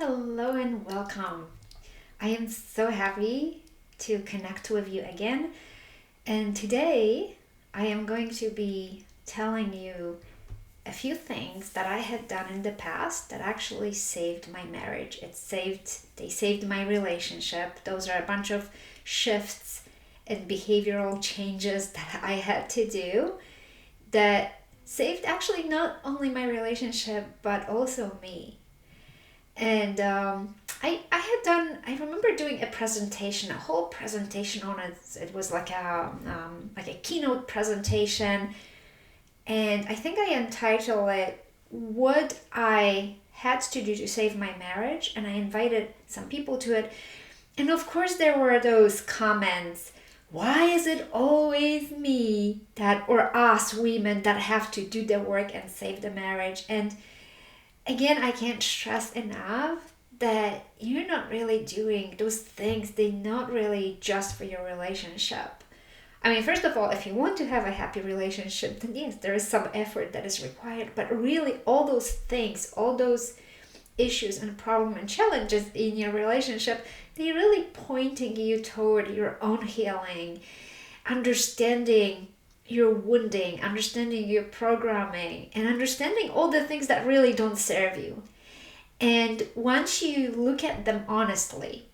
Hello and welcome. I am so happy to connect with you again. And today I am going to be telling you a few things that I had done in the past that actually saved my marriage. They saved my relationship. Those are a bunch of shifts and behavioral changes that I had to do that saved actually not only my relationship but also me. And I remember doing a presentation, a whole presentation on it. It was like a keynote presentation, and I think I entitled it "What I Had to Do to Save My Marriage," and I invited some people to it. And of course, there were those comments. Why is it always me that or us women that have to do the work and save the marriage? And again, I can't stress enough that you're not really doing those things. They're not really just for your relationship. I mean, first of all, if you want to have a happy relationship, then yes, there is some effort that is required. But really, all those things, all those issues and problems and challenges in your relationship, they're really pointing you toward your own healing, understanding your wounding, understanding your programming, and understanding all the things that really don't serve you. And once you look at them honestly,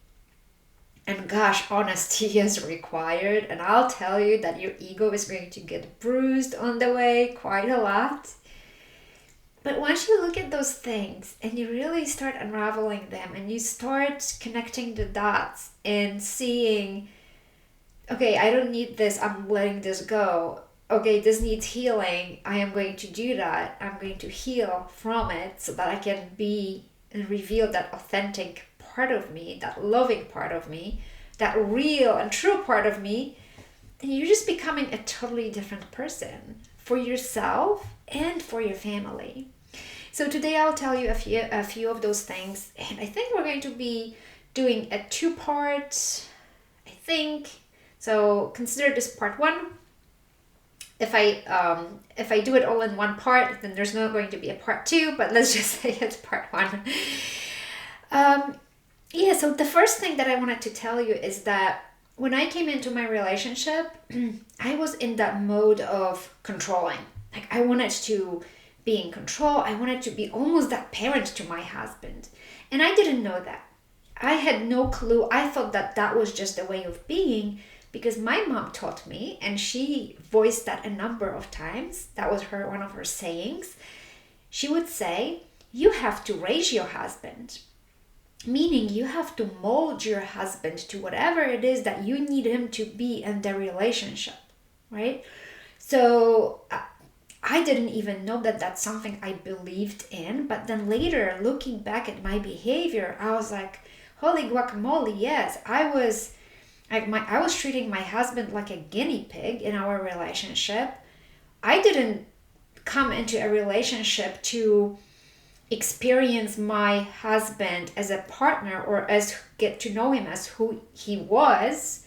and gosh, honesty is required, and I'll tell you that your ego is going to get bruised on the way quite a lot. But once you look at those things and you really start unraveling them and you start connecting the dots and seeing, okay, I don't need this, I'm letting this go. Okay, this needs healing, I am going to do that. I'm going to heal from it so that I can be and reveal that authentic part of me, that loving part of me, that real and true part of me. And you're just becoming a totally different person for yourself and for your family. So today I'll tell you a few of those things, and I think we're going to be doing a two-part, I think. So consider this part one. If I do it all in one part, then there's not going to be a part two, but let's just say it's part one. So the first thing that I wanted to tell you is that when I came into my relationship, I was in that mode of controlling. Like I wanted to be in control. I wanted to be almost that parent to my husband. And I didn't know that. I had no clue. I thought that that was just a way of being because my mom taught me, and she voiced that a number of times. That was one of her sayings. She would say, you have to raise your husband. Meaning you have to mold your husband to whatever it is that you need him to be in the relationship, right? So I didn't even know that that's something I believed in. But then later, looking back at my behavior, I was like, holy guacamole, yes, I was treating my husband like a guinea pig in our relationship. I didn't come into a relationship to experience my husband as a partner or as get to know him as who he was,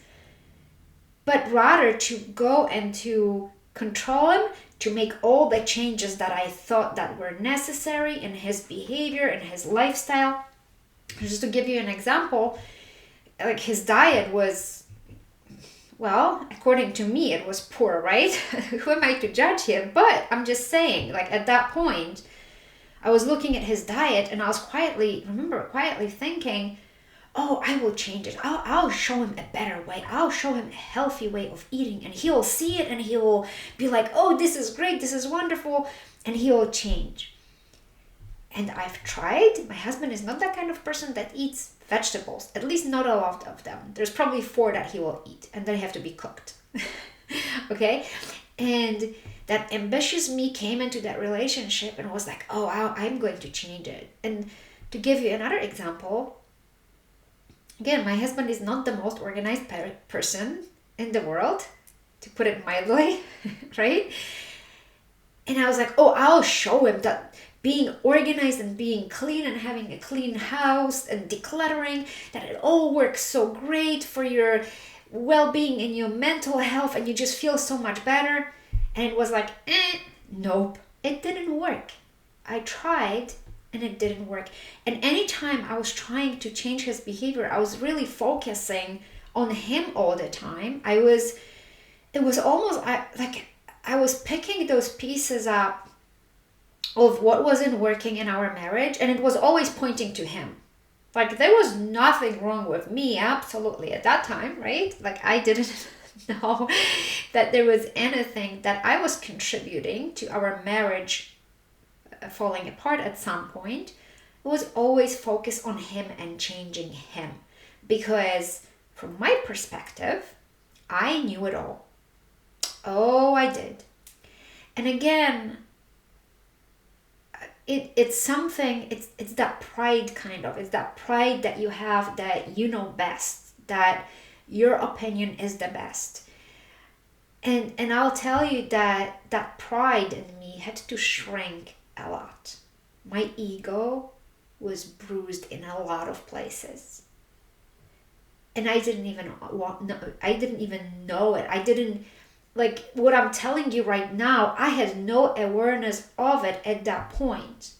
but rather to go and to control him, to make all the changes that I thought that were necessary in his behavior and his lifestyle. Just to give you an example, like his diet was, well, according to me, it was poor, right? Who am I to judge him? But I'm just saying, like at that point, I was looking at his diet and I was quietly thinking, oh, I will change it. I'll show him a better way. I'll show him a healthy way of eating, and he'll see it and he'll be like, oh, this is great. This is wonderful. And he'll change. And I've tried. My husband is not that kind of person that eats vegetables, at least not a lot of them. There's probably 4 that he will eat, and they have to be cooked. Okay? And that ambitious me came into that relationship and was like, oh, I'm going to change it. And to give you another example, again, my husband is not the most organized person in the world, to put it mildly, right? And I was like, oh, I'll show him that being organized and being clean and having a clean house and decluttering, that it all works so great for your well-being and your mental health, and you just feel so much better. And it was like, nope, it didn't work. I tried and it didn't work. And anytime I was trying to change his behavior, I was really focusing on him all the time. It was almost like I was picking those pieces up of what wasn't working in our marriage, and it was always pointing to him. Like, there was nothing wrong with me, absolutely, at that time, right? Like, I didn't know that there was anything that I was contributing to our marriage falling apart at some point. It was always focused on him and changing him. Because from my perspective, I knew it all. Oh, I did. And again, it's something, it's that pride kind of. It's that pride that you have that you know best, that your opinion is the best. And I'll tell you that that pride in me had to shrink a lot. My ego was bruised in a lot of places. And I didn't even know it. I didn't, like, what I'm telling you right now, I had no awareness of it at that point.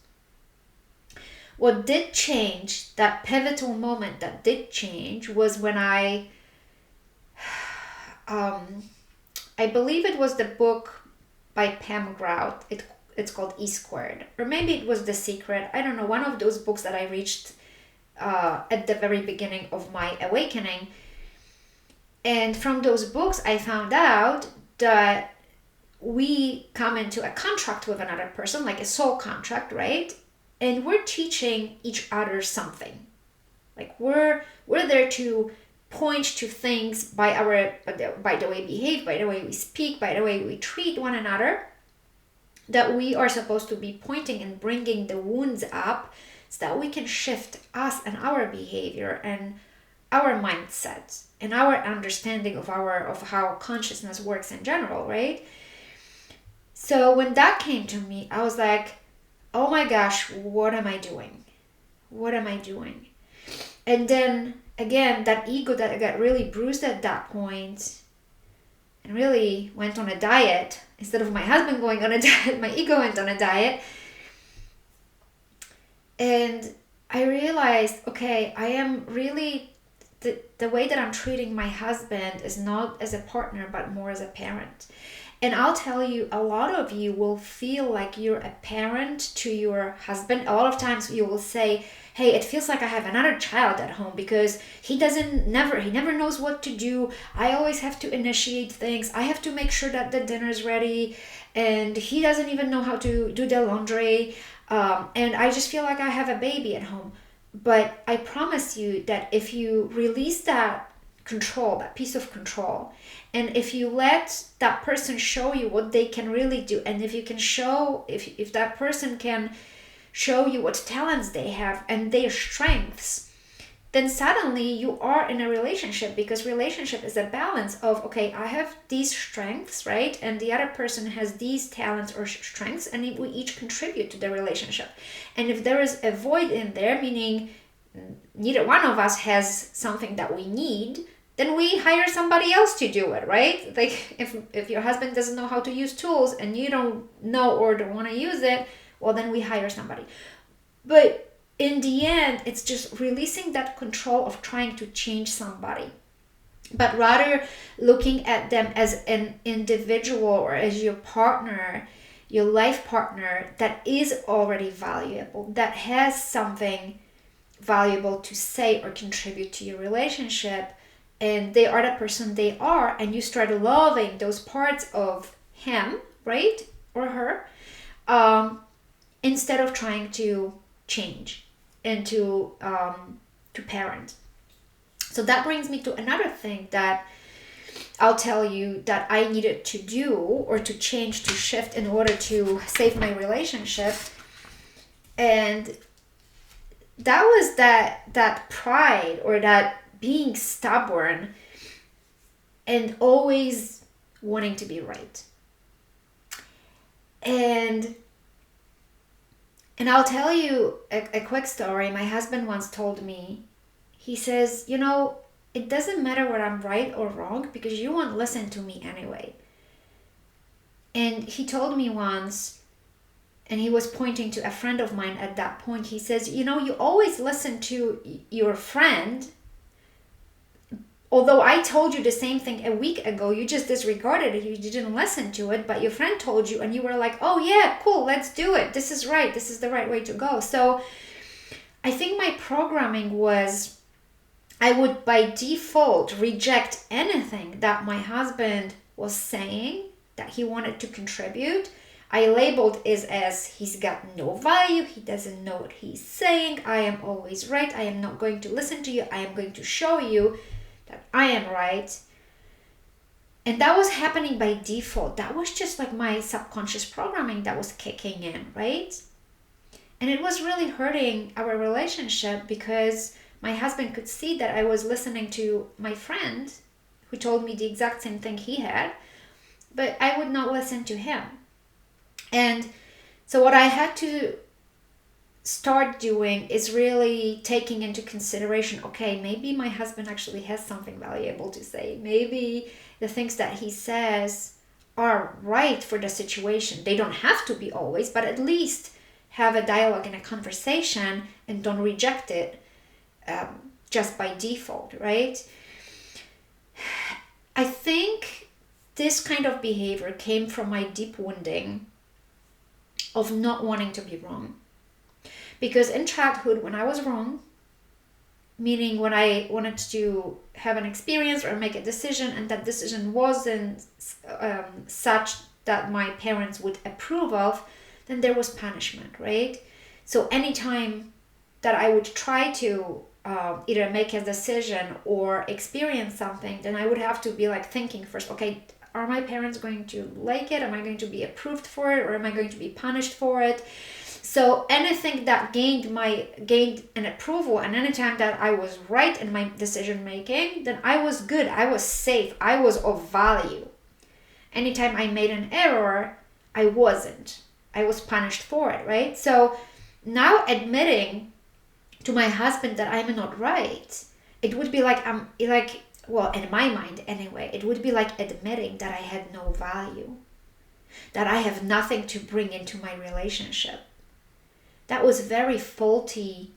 What did change, that pivotal moment that did change, was when I believe it was the book by Pam Grout. It's called E Squared. Or maybe it was The Secret. I don't know. One of those books that I reached at the very beginning of my awakening. And from those books, I found out that we come into a contract with another person, like a soul contract, right? And we're teaching each other something. Like, we're there to point to things by the way we behave, by the way we speak, by the way we treat one another, that we are supposed to be pointing and bringing the wounds up so that we can shift us and our behavior and our mindset and our understanding of how consciousness works in general, right? So when that came to me, I was like, oh my gosh, what am I doing? What am I doing? And then again, that ego that got really bruised at that point and really went on a diet. Instead of my husband going on a diet, my ego went on a diet. And I realized, okay, I am really, the way that I'm treating my husband is not as a partner, but more as a parent. And I'll tell you, a lot of you will feel like you're a parent to your husband. A lot of times you will say, hey, it feels like I have another child at home because he never knows what to do. I always have to initiate things. I have to make sure that the dinner's ready, and he doesn't even know how to do the laundry. And I just feel like I have a baby at home. But I promise you that if you release that control, that piece of control, and if you let that person show you what they can really do, and if you can show, if that person can show you what talents they have and their strengths, then suddenly you are in a relationship, because relationship is a balance of, okay, I have these strengths, right? And the other person has these talents or strengths, and we each contribute to the relationship. And if there is a void in there, meaning neither one of us has something that we need, then we hire somebody else to do it, right? Like, if your husband doesn't know how to use tools and you don't know or don't want to use it, well, then we hire somebody. But in the end, it's just releasing that control of trying to change somebody, but rather looking at them as an individual or as your partner, your life partner that is already valuable, that has something valuable to say or contribute to your relationship, and they are the person they are, and you start loving those parts of him, right, or her, instead of trying to change and to parent. So that brings me to another thing that I'll tell you that I needed to do or to change, to shift in order to save my relationship. And that was that pride, or that being stubborn and always wanting to be right. And I'll tell you a quick story. My husband once told me, he says, it doesn't matter whether I'm right or wrong because you won't listen to me anyway. And he told me once, And he was pointing to a friend of mine at that point. He says, you always listen to your friend. Although I told you the same thing a week ago, you just disregarded it. You didn't listen to it, but your friend told you and you were like, oh yeah, cool, let's do it. This is right. This is the right way to go. So I think my programming was I would by default reject anything that my husband was saying that he wanted to contribute. I labeled it as he's got no value, he doesn't know what he's saying, I am always right, I am not going to listen to you, I am going to show you that I am right. And that was happening by default. That was just like my subconscious programming that was kicking in, right? And it was really hurting our relationship because my husband could see that I was listening to my friend who told me the exact same thing he had, but I would not listen to him. And so what I had to start doing is really taking into consideration, okay, maybe my husband actually has something valuable to say. Maybe the things that he says are right for the situation. They don't have to be always, but at least have a dialogue and a conversation and don't reject it just by default, right? I think this kind of behavior came from my deep wounding of not wanting to be wrong. Because in childhood, when I was wrong, meaning when I wanted to have an experience or make a decision and that decision wasn't such that my parents would approve of, then there was punishment, right? So anytime that I would try to either make a decision or experience something, then I would have to be like thinking first, okay, are my parents going to like it? Am I going to be approved for it? Or am I going to be punished for it? So anything that gained an approval, and anytime that I was right in my decision making, then I was good, I was safe, I was of value. Anytime I made an error, I wasn't. I was punished for it, right? So now admitting to my husband that I'm not right, it would be like well, in my mind anyway, it would be like admitting that I had no value, that I have nothing to bring into my relationship. That was very faulty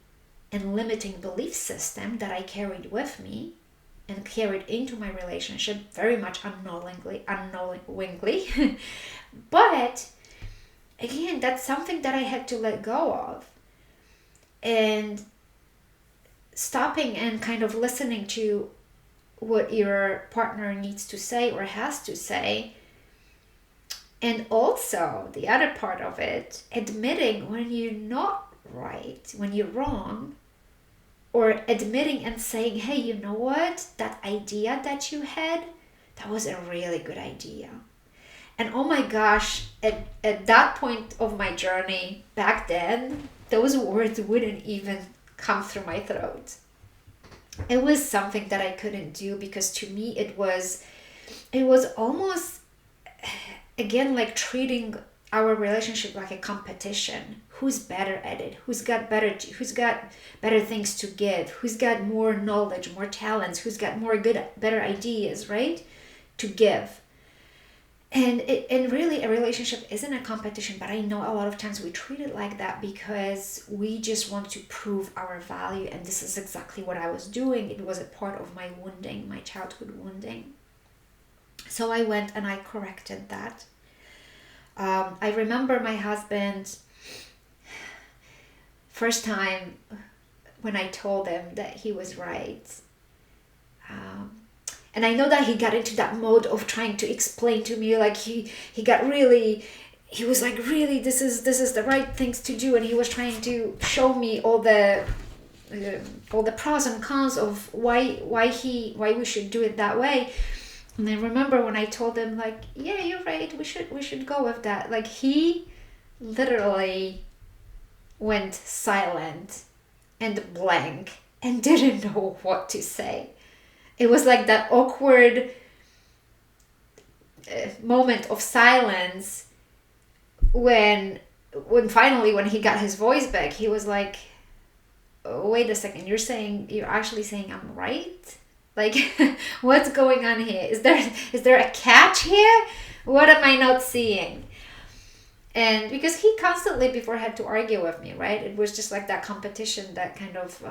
and limiting belief system that I carried with me and carried into my relationship very much unknowingly. But again, that's something that I had to let go of. And stopping and kind of listening to what your partner needs to say or has to say. And also, the other part of it, admitting when you're not right, when you're wrong, or admitting and saying, hey, you know what? That idea that you had, that was a really good idea. And oh my gosh, at that point of my journey back then, those words wouldn't even come through my throat. It was something that I couldn't do because to me it was almost, again, like treating our relationship like a competition. Who's better at it? Who's got better things to give? Who's got more knowledge, more talents? Who's got better ideas, right? To give. And really a relationship isn't a competition, but I know a lot of times we treat it like that because we just want to prove our value, and this is exactly what I was doing. It was a part of my wounding, my childhood wounding. So I went and I corrected that. I remember my husband, first time when I told him that he was right. And I know that he got into that mode of trying to explain to me, like he was like, really, this is the right things to do, and he was trying to show me all the pros and cons of why we should do it that way. And I remember when I told him, like, yeah, you're right, we should go with that. Like, he literally went silent and blank and didn't know what to say. It was like that awkward moment of silence when finally, when he got his voice back, he was like, oh, wait a second, you're actually saying I'm right? Like, what's going on here? Is there a catch here? What am I not seeing? And because he constantly before had to argue with me, right? It was just like that competition, that kind of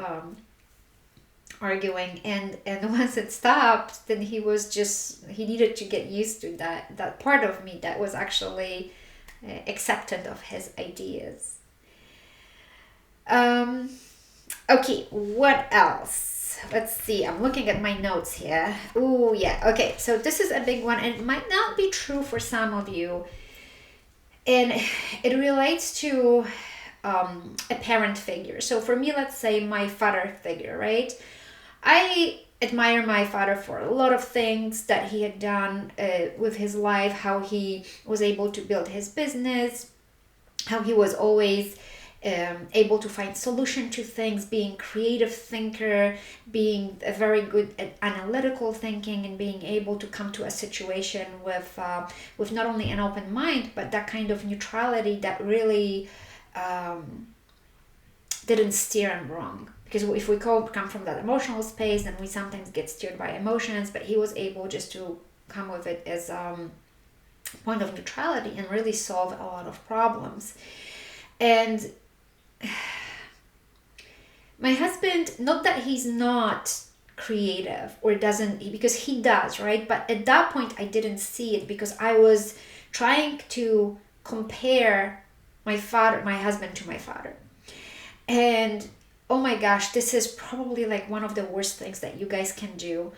arguing, and once it stopped, then he needed to get used to that part of me that was actually acceptant of his ideas. Okay, what else? Let's see, I'm looking at my notes here. Oh yeah, okay, so this is a big one, and it might not be true for some of you, and it relates to a parent figure. So for me, let's say my father figure, right? I admire my father for a lot of things that he had done with his life, how he was able to build his business, how he was always able to find solution to things, being creative thinker, being a very good at analytical thinking, and being able to come to a situation with not only an open mind, but that kind of neutrality that really didn't steer him wrong. Because if we come from that emotional space, then we sometimes get steered by emotions, but he was able just to come with it as point of neutrality and really solve a lot of problems. And my husband, not that he's not creative or doesn't, because he does, right? But at that point I didn't see it because I was trying to compare my husband to my father. And oh my gosh, this is probably like one of the worst things that you guys can do,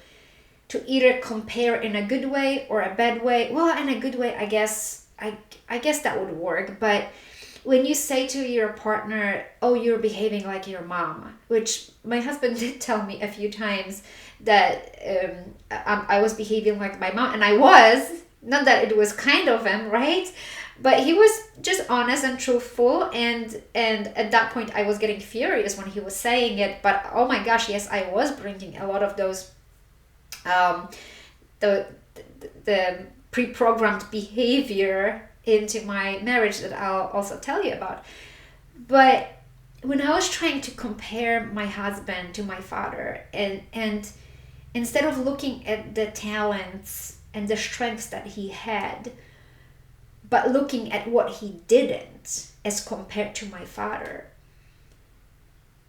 to either compare in a good way or a bad way. Well, in a good way, I guess that would work. But when you say to your partner, oh, you're behaving like your mom, which my husband did tell me a few times that I was behaving like my mom, and I was, not that it was kind of him, right? But he was just honest and truthful, and at that point I was getting furious when he was saying it. But oh my gosh, yes, I was bringing a lot of those the pre-programmed behavior into my marriage that I'll also tell you about. But when I was trying to compare my husband to my father, and instead of looking at the talents and the strengths that he had, but looking at what he didn't as compared to my father,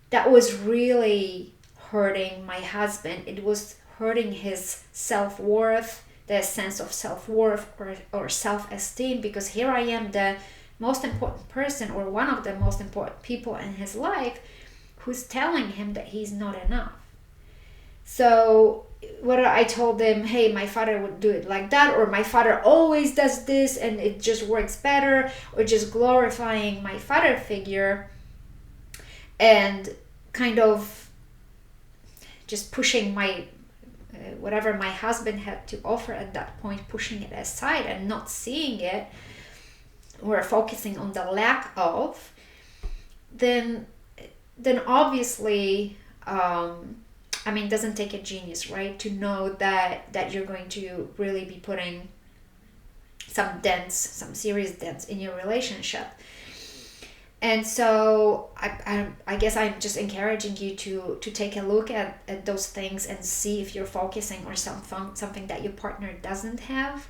that was really hurting my husband. It was hurting his self-worth, the sense of self-worth or self-esteem, because here I am, the most important person, or one of the most important people in his life, who's telling him that he's not enough. So whether I told him, hey, my father would do it like that, or my father always does this and it just works better, or just glorifying my father figure and kind of just pushing my whatever my husband had to offer at that point, pushing it aside and not seeing it, or focusing on the lack of, then obviously it doesn't take a genius, right, to know that you're going to really be putting some serious dents in your relationship. And so I guess I'm just encouraging you to take a look at those things and see if you're focusing on something that your partner doesn't have,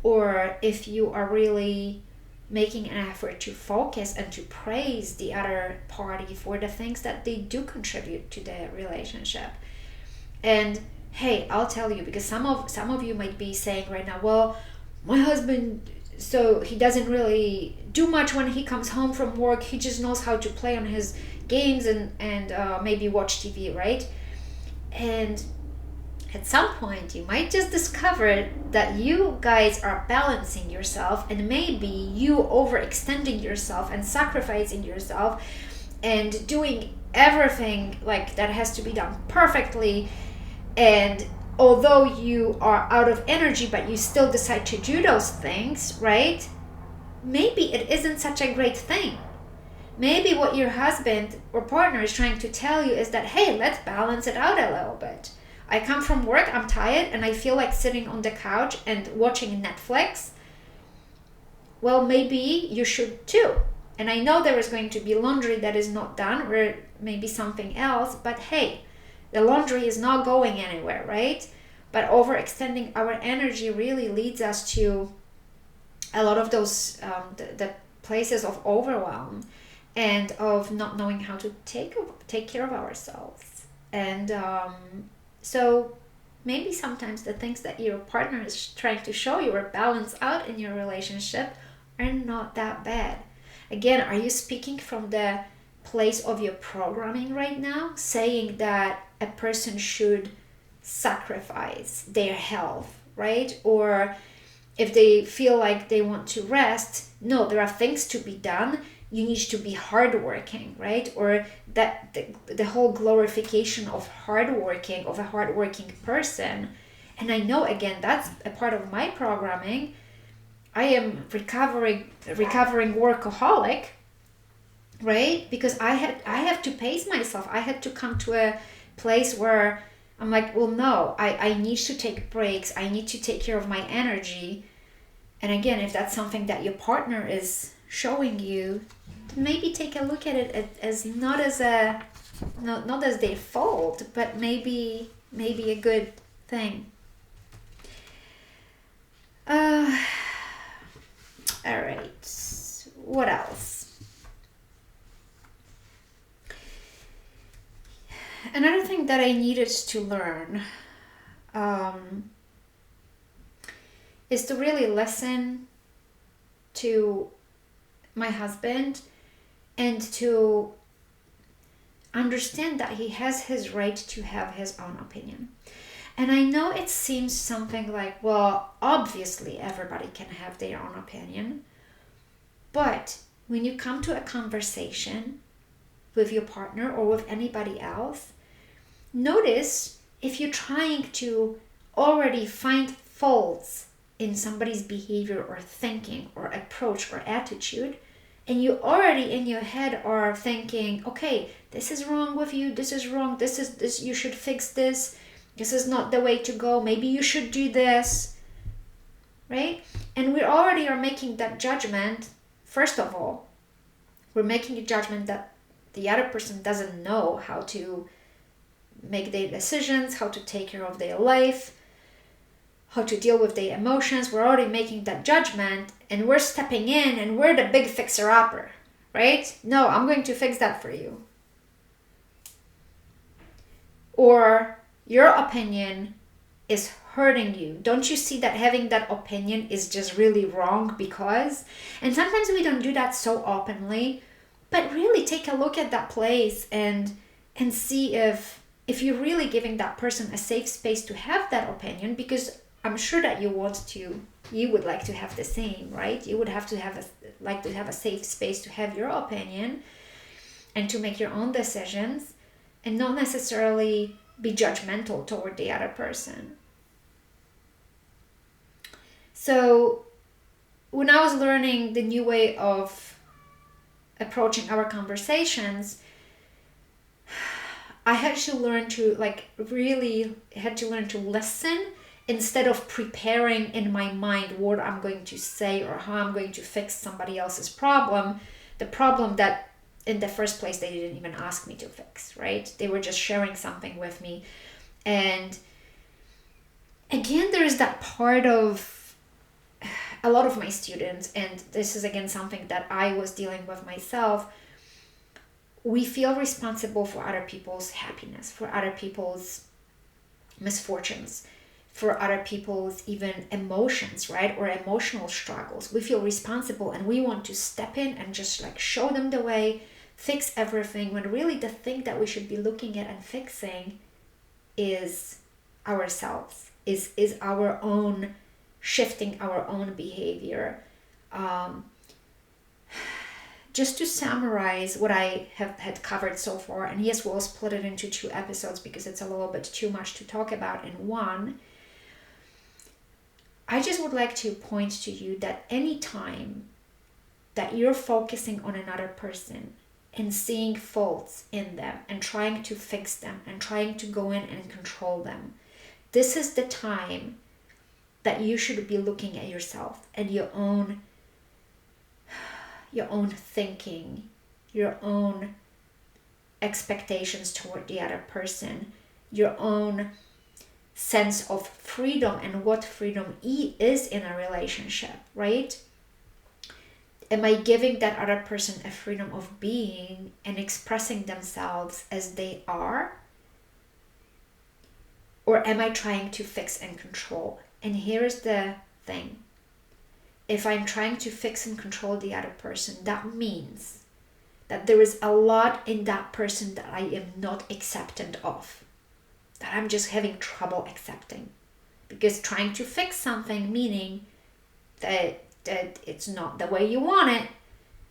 or if you are really making an effort to focus and to praise the other party for the things that they do contribute to the relationship. And hey, I'll tell you, because some of you might be saying right now, well, my husband, so he doesn't really do much when he comes home from work. He just knows how to play on his games and maybe watch TV, right? And at some point you might just discover that you guys are balancing yourself, and maybe you overextending yourself and sacrificing yourself and doing everything like that has to be done perfectly. And although you are out of energy, but you still decide to do those things, right? Maybe it isn't such a great thing. Maybe what your husband or partner is trying to tell you is that, hey, let's balance it out a little bit. I come from work, I'm tired, and I feel like sitting on the couch and watching Netflix. Well, maybe you should too. And I know there is going to be laundry that is not done, or maybe something else, but hey, the laundry is not going anywhere, right? But overextending our energy really leads us to a lot of those the places of overwhelm and of not knowing how to take care of ourselves. And so maybe sometimes the things that your partner is trying to show you or balance out in your relationship are not that bad. Again, are you speaking from the place of your programming right now, saying that a person should sacrifice their health, right? Or if they feel like they want to rest, no, there are things to be done. You need to be hardworking, right? Or that the whole glorification of hardworking, of a hardworking person. And I know, again, that's a part of my programming. I am recovering workaholic, right? Because I have to pace myself. I had to come to a place where I'm like, well, no, I need to take breaks. I need to take care of my energy. And again, if that's something that your partner is showing you, then maybe take a look at it as not as their fault, but maybe a good thing. All right. What else? Another thing that I needed to learn is to really listen to my husband and to understand that he has his right to have his own opinion. And I know it seems something like, well, obviously everybody can have their own opinion. But when you come to a conversation with your partner or with anybody else, notice if you're trying to already find faults in somebody's behavior or thinking or approach or attitude, and you already in your head are thinking, okay, this is wrong with you, this is wrong, this you should fix this is not the way to go, maybe you should do this, right? And we already are making that judgment. First of all, we're making a judgment that the other person doesn't know how to make their decisions, how to take care of their life, how to deal with their emotions. We're already making that judgment, and we're stepping in and we're the big fixer-upper, right? No, I'm going to fix that for you. Or your opinion is hurting you. Don't you see that having that opinion is just really wrong because? And sometimes we don't do that so openly, but really take a look at that place and see if you're really giving that person a safe space to have that opinion, because I'm sure that you would like to have the same, right? You would have to have a safe space to have your opinion and to make your own decisions and not necessarily be judgmental toward the other person. So when I was learning the new way of approaching our conversations, I had to learn to listen instead of preparing in my mind what I'm going to say or how I'm going to fix somebody else's problem, the problem that in the first place they didn't even ask me to fix, right? They were just sharing something with me. And again, there is that part of a lot of my students, and this is again something that I was dealing with myself. We feel responsible for other people's happiness, for other people's misfortunes, for other people's even emotions, right? Or emotional struggles. We feel responsible and we want to step in and just show them the way, fix everything, when really the thing that we should be looking at and fixing is ourselves, is our own shifting our own behavior. Just to summarize what I had covered so far, and yes, we'll split it into 2 episodes because it's a little bit too much to talk about in one. I just would like to point to you that any time that you're focusing on another person and seeing faults in them and trying to fix them and trying to go in and control them, this is the time that you should be looking at yourself and your own thinking, your own expectations toward the other person, your own sense of freedom and what freedom is in a relationship, right? Am I giving that other person a freedom of being and expressing themselves as they are? Or am I trying to fix and control? And here's the thing. If I'm trying to fix and control the other person, that means that there is a lot in that person that I am not acceptant of, that I'm just having trouble accepting. Because trying to fix something, meaning that it's not the way you want it,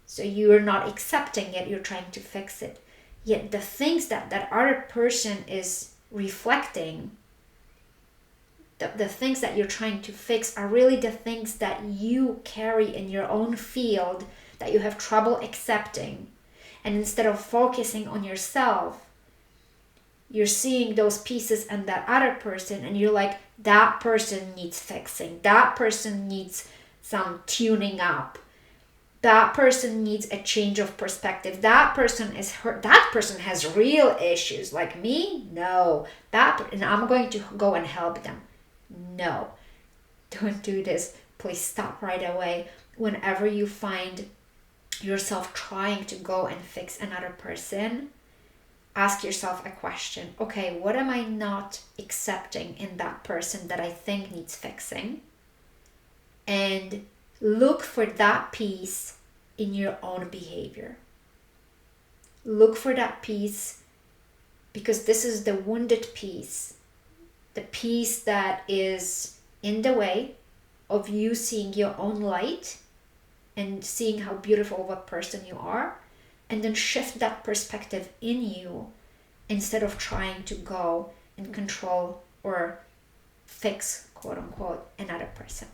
so you're not accepting it, you're trying to fix it. Yet the things that that other person is reflecting, the things that you're trying to fix are really the things that you carry in your own field that you have trouble accepting. And instead of focusing on yourself, you're seeing those pieces and that other person, and you're like, that person needs fixing. That person needs some tuning up. That person needs a change of perspective. That person is hurt. That person has real issues. Like me? No. And I'm going to go and help them. No. Don't do this. Please stop right away. Whenever you find yourself trying to go and fix another person, ask yourself a question. Okay, what am I not accepting in that person that I think needs fixing? And look for that piece in your own behavior. Look for that piece, because this is the wounded piece, the piece that is in the way of you seeing your own light and seeing how beautiful of a person you are, and then shift that perspective in you instead of trying to go and control or fix, quote unquote, another person.